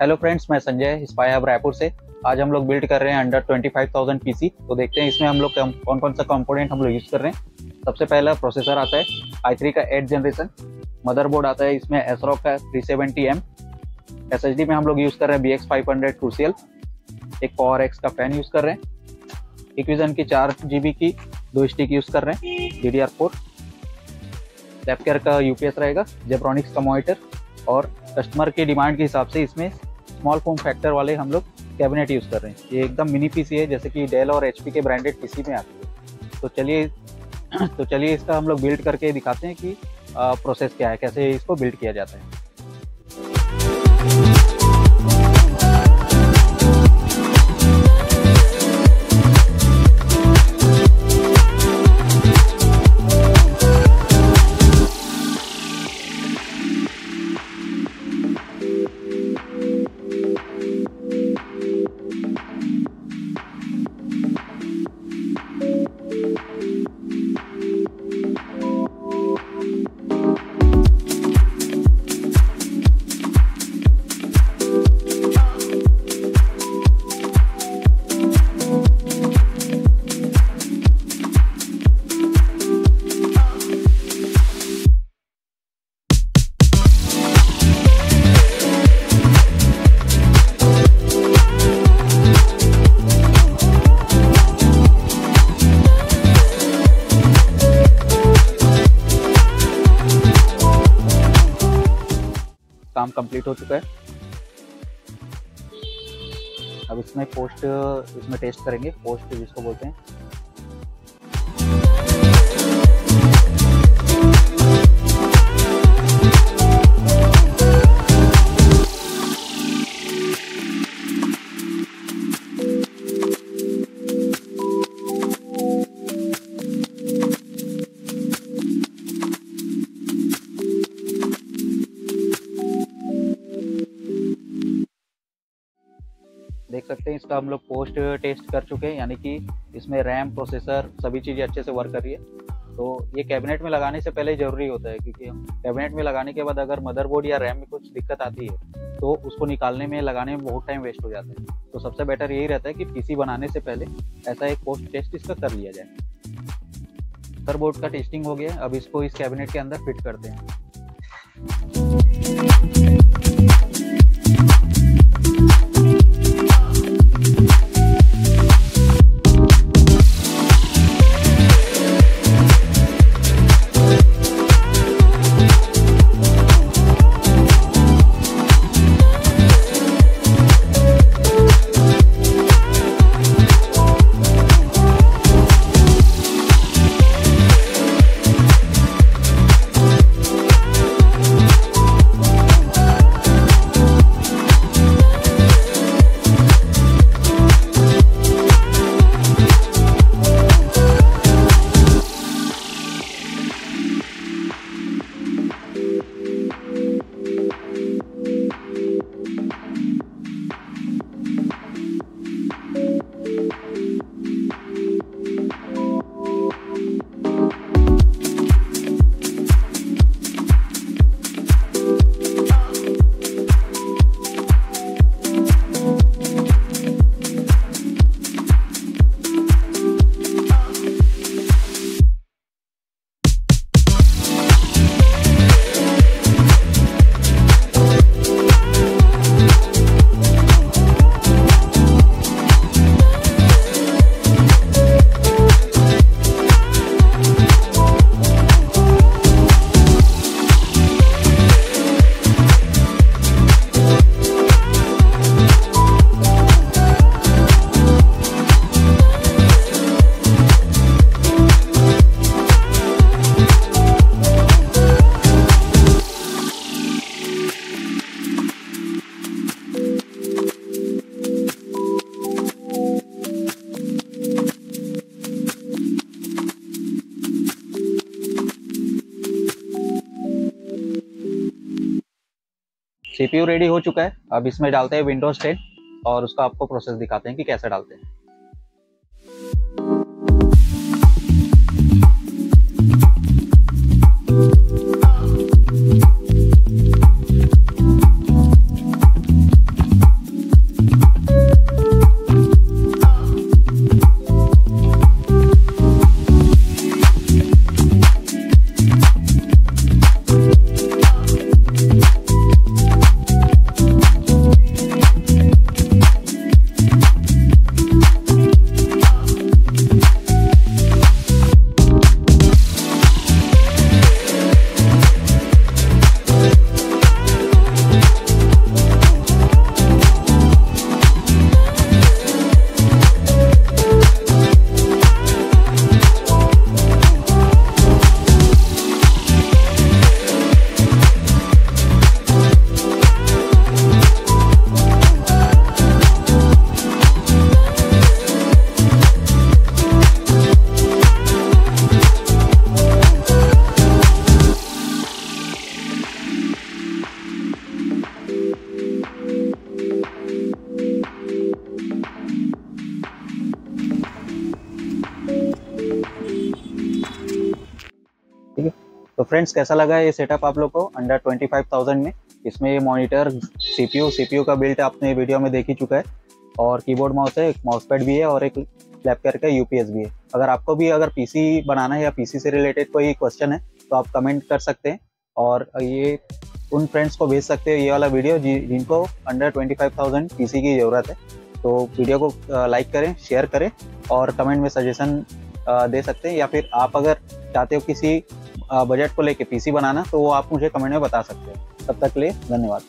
Hello friends, मैं Sanjay spy hub Raipur से। आज हम लोग बिल्ड कर रहे हैं अंडर 25,000 पीसी। तो देखते हैं इसमें हम लोग कौन कौन सा कंपोनेंट हम लोग यूज़ कर रहे हैं। सबसे पहला प्रोसेसर आता है i3 का 8th जनरेशन। मदरबोर्ड आता है इसमें ASRock का 370M। SSD में हम लोग यूज़ कर रहे हैं BX500 Crucial। एक PowerX का फैन यूज़ कर रहे हैं। Equation की 4 GB की 2 स्टिक यूज़ कर रहे हैं DDR4। लैपकेयर का UPS रहेगा, जेब्रॉनिक्स का मॉनिटर। और कस्टमर की डिमांड के हिसाब से इसमें स्मॉल फॉर्म फैक्टर वाले हम लोग कैबिनेट यूज़ कर रहे हैं। ये एकदम मिनी पीसी है, जैसे कि डेल और HP के ब्रांडेड पीसी में आती है। तो चलिए इसका हम लोग बिल्ड करके दिखाते हैं कि प्रोसेस क्या है, कैसे इसको बिल्ड किया जाता है। काम कंप्लीट हो चुका है। अब इसमें टेस्ट करेंगे, पोस्ट जिसको बोलते हैं। देख सकते हैं इसका हम लोग पोस्ट टेस्ट कर चुके हैं, यानी कि इसमें रैम, प्रोसेसर सभी चीज़ें अच्छे से वर्क कर रही है। तो ये कैबिनेट में लगाने से पहले ज़रूरी होता है, क्योंकि कैबिनेट में लगाने के बाद अगर मदरबोर्ड या रैम में कुछ दिक्कत आती है तो उसको निकालने में, लगाने में बहुत टाइम वेस्ट हो जाता है। तो सबसे बेटर यही रहता है कि पीसी बनाने से पहले ऐसा एक पोस्ट टेस्ट इसका कर लिया जाए। मदरबोर्ड का टेस्टिंग हो गया, अब इसको इस कैबिनेट के अंदर फिट करते हैं। CPU रेडी हो चुका है। अब इसमें डालते हैं विंडोज 10 और उसका आपको प्रोसेस दिखाते हैं कि कैसे डालते हैं। फ्रेंड्स कैसा लगा ये सेटअप आप लोग को अंडर 25,000 में। इसमें ये मॉनिटर, सीपीयू का बिल्ट आपने वीडियो में देख ही चुका है, और कीबोर्ड माउस है, एक माउस पैड भी है और एक लैपटॉप का यूपीएस भी है। अगर आपको भी अगर पीसी बनाना है या पीसी से रिलेटेड कोई क्वेश्चन है तो आप कमेंट कर सकते हैं, और ये उन फ्रेंड्स को भेज सकते हैं ये वाला वीडियो जिनको अंडर 25,000 पीसी की ज़रूरत है। तो वीडियो को लाइक करें, शेयर करें और कमेंट में सजेशन दे सकते हैं, या फिर आप अगर चाहते हो किसी बजट को लेके पीसी बनाना तो वो आप मुझे कमेंट में बता सकते हैं। तब तक के लिए धन्यवाद।